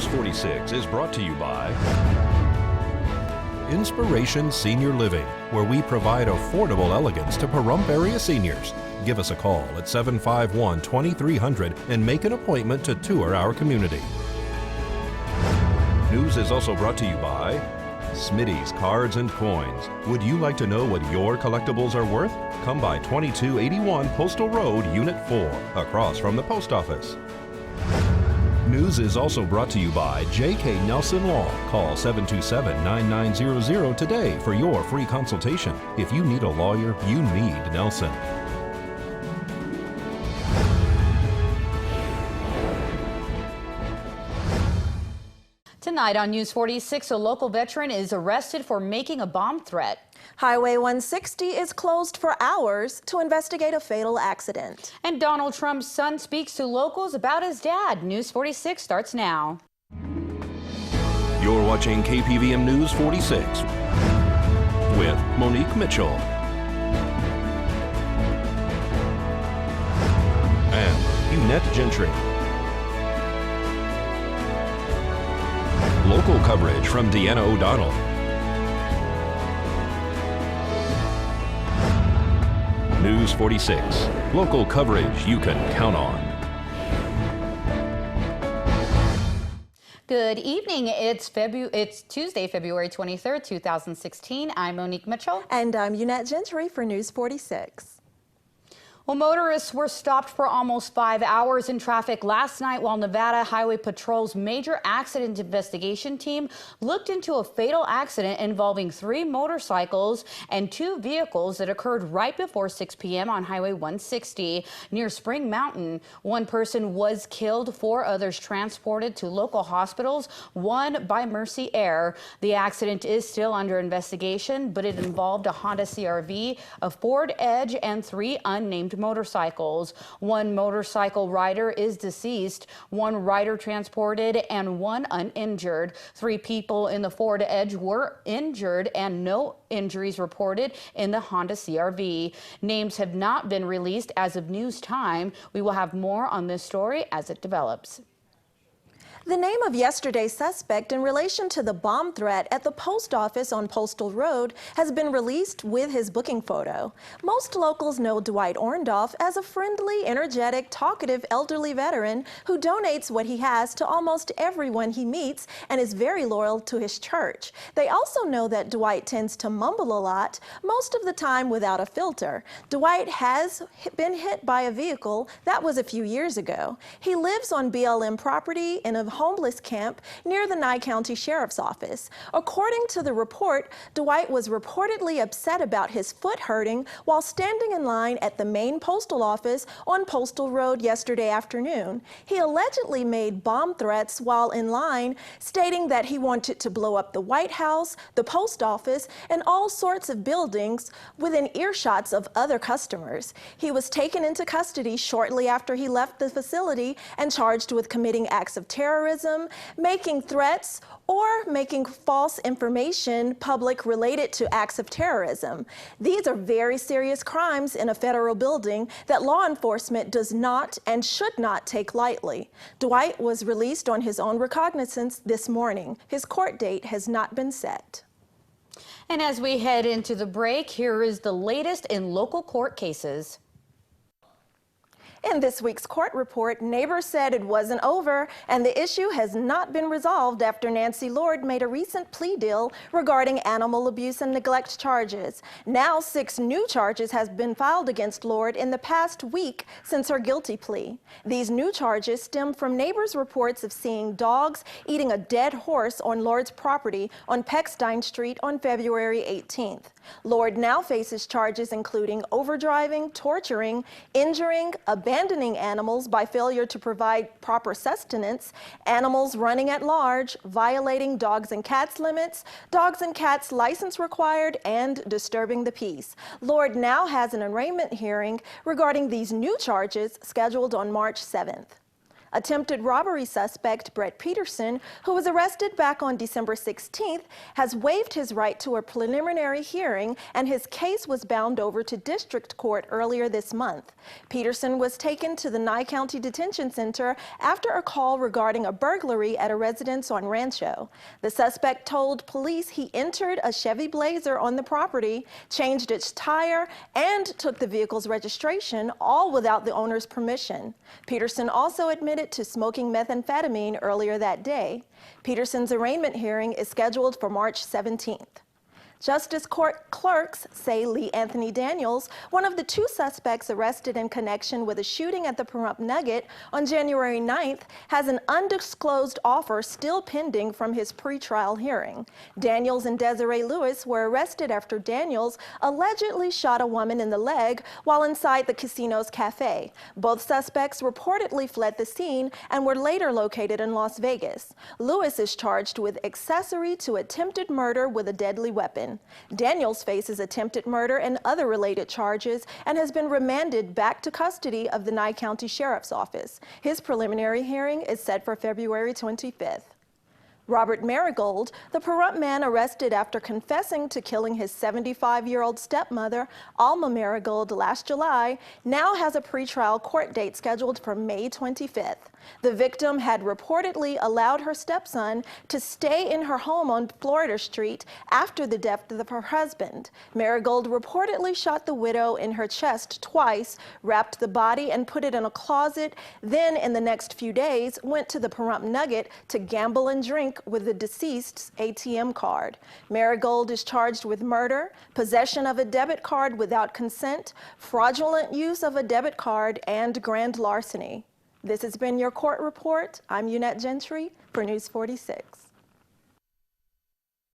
News 46 is brought to you by Inspiration Senior Living, where we provide affordable elegance to Pahrump area seniors. Give us a call at 751-2300 and make an appointment to tour our community. News is also brought to you by Smitty's Cards and Coins. Would you like to know what your collectibles are worth? Come by 2281 Postal Road, Unit 4, across from the post office. News is also brought to you by J.K. Nelson Law. Call 727-9900 today for your free consultation. If you need a lawyer, you need Nelson. Tonight on News 46, a local veteran is arrested for making a bomb threat. Highway 160 is closed for hours to investigate a fatal accident. And Donald Trump's son speaks to locals about his dad. News 46 starts now. You're watching KPVM News 46 with Monique Mitchell and Eunette Gentry. Local coverage from Deanna O'Donnell. News 46. Local coverage you can count on. Good evening. It's Tuesday, February 23rd, 2016. I'm Monique Mitchell. And I'm Eunette Gentry for News 46. Well, motorists were stopped for almost 5 hours in traffic last night while Nevada Highway Patrol's major accident investigation team looked into a fatal accident involving 3 motorcycles and 2 vehicles that occurred right before 6 p.m. on Highway 160 near Spring Mountain. 1 person was killed, 4 others transported to local hospitals, 1 by Mercy Air. The accident is still under investigation, but it involved a Honda CR-V, a Ford Edge, and 3 unnamed motorcycles. 1 motorcycle rider is deceased, 1 rider transported, and 1 uninjured. 3 people in the Ford Edge were injured and no injuries reported in the Honda CR-V. Names have not been released as of news time. We will have more on this story as it develops. The name of yesterday's suspect in relation to the bomb threat at the post office on Postal Road has been released with his booking photo. Most locals know Dwight Orndorff as a friendly, energetic, talkative elderly veteran who donates what he has to almost everyone he meets and is very loyal to his church. They also know that Dwight tends to mumble a lot, most of the time without a filter. Dwight has been hit by a vehicle. That was a few years ago. He lives on BLM property in a homeless camp near the Nye County Sheriff's Office. According to the report, Dwight was reportedly upset about his foot hurting while standing in line at the main postal office on Postal Road yesterday afternoon. He allegedly made bomb threats while in line, stating that he wanted to blow up the White House, the post office, and all sorts of buildings within earshots of other customers. He was taken into custody shortly after he left the facility and charged with committing acts of terrorism, making threats, or making false information public related to acts of terrorism. These are very serious crimes in a federal building that law enforcement does not and should not take lightly. Dwight was released on his own recognizance this morning. His court date has not been set. And as we head into the break, here is the latest in local court cases. In this week's court report, neighbors said it wasn't over and the issue has not been resolved after Nancy Lord made a recent plea deal regarding animal abuse and neglect charges. Now 6 new charges have been filed against Lord in the past week since her guilty plea. These new charges stem from neighbors' reports of seeing dogs eating a dead horse on Lord's property on Peckstein Street on February 18th. Lord now faces charges including overdriving, torturing, injuring, abandoning animals by failure to provide proper sustenance, animals running at large, violating dogs and cats limits, dogs and cats license required, and disturbing the peace. Lord now has an arraignment hearing regarding these new charges scheduled on March 7th. Attempted robbery suspect Brett Peterson, who was arrested back on December 16th, has waived his right to a preliminary hearing, and his case was bound over to district court earlier this month. Peterson was taken to the Nye County Detention Center after a call regarding a burglary at a residence on Rancho. The suspect told police he entered a Chevy Blazer on the property, changed its tire, and took the vehicle's registration, all without the owner's permission. Peterson also admitted to smoking methamphetamine earlier that day. Peterson's arraignment hearing is scheduled for March 17th. Justice Court clerks say Lee Anthony Daniels, one of the two suspects arrested in connection with a shooting at the Pahrump Nugget on January 9th, has an undisclosed offer still pending from his pretrial hearing. Daniels and Desiree Lewis were arrested after Daniels allegedly shot a woman in the leg while inside the casino's cafe. Both suspects reportedly fled the scene and were later located in Las Vegas. Lewis is charged with accessory to attempted murder with a deadly weapon. Daniels faces attempted murder and other related charges and has been remanded back to custody of the Nye County Sheriff's Office. His preliminary hearing is set for February 25th. Robert Marigold, the Pahrump man arrested after confessing to killing his 75-year-old stepmother, Alma Marigold, last July, now has a pretrial court date scheduled for May 25th. The victim had reportedly allowed her stepson to stay in her home on Florida Street after the death of her husband. Marigold reportedly shot the widow in her chest twice, wrapped the body and put it in a closet, then in the next few days went to the Pahrump Nugget to gamble and drink with the deceased's ATM card. Marigold is charged with murder, possession of a debit card without consent, fraudulent use of a debit card, and grand larceny. This has been your court report. I'm Eunette Gentry for News 46.